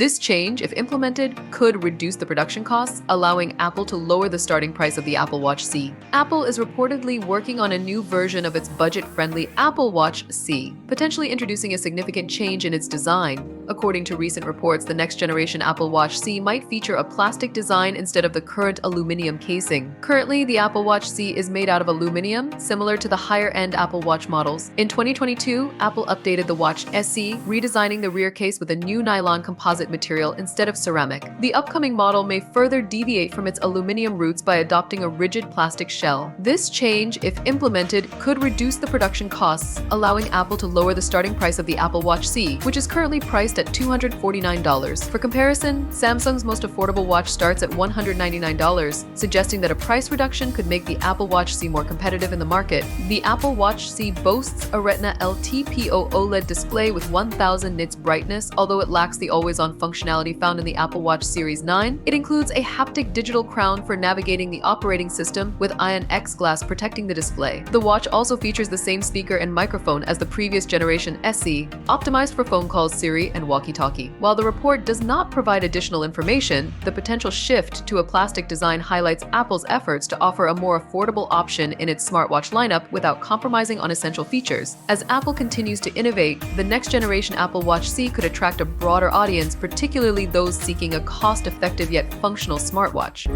This change, if implemented, could reduce the production costs, allowing Apple to lower the starting price of the Apple Watch SE. Apple is reportedly working on a new version of its budget-friendly Apple Watch SE, potentially introducing a significant change in its design. According to recent reports, the next-generation Apple Watch SE might feature a plastic design instead of the current aluminum casing. Currently, the Apple Watch SE is made out of aluminum, similar to the higher-end Apple Watch models. In 2022, Apple updated the Watch SE, redesigning the rear case with a new nylon composite material instead of ceramic. The upcoming model may further deviate from its aluminum roots by adopting a rigid plastic shell. This change, if implemented, could reduce the production costs, allowing Apple to lower the starting price of the Apple Watch SE, which is currently priced at $249. For comparison, Samsung's most affordable watch starts at $199, suggesting that a price reduction could make the Apple Watch SE more competitive in the market. The Apple Watch SE boasts a Retina LTPO OLED display with 1000 nits brightness, although it lacks the always-on functionality found in the Apple Watch Series 9. It includes a haptic digital crown for navigating the operating system, with Ion X glass protecting the display. The watch also features the same speaker and microphone as the previous generation SE, optimized for phone calls, Siri, and walkie-talkie. While the report does not provide additional information, the potential shift to a plastic design highlights Apple's efforts to offer a more affordable option in its smartwatch lineup without compromising on essential features. As Apple continues to innovate, the next-generation Apple Watch SE could attract a broader audience, particularly those seeking a cost-effective yet functional smartwatch.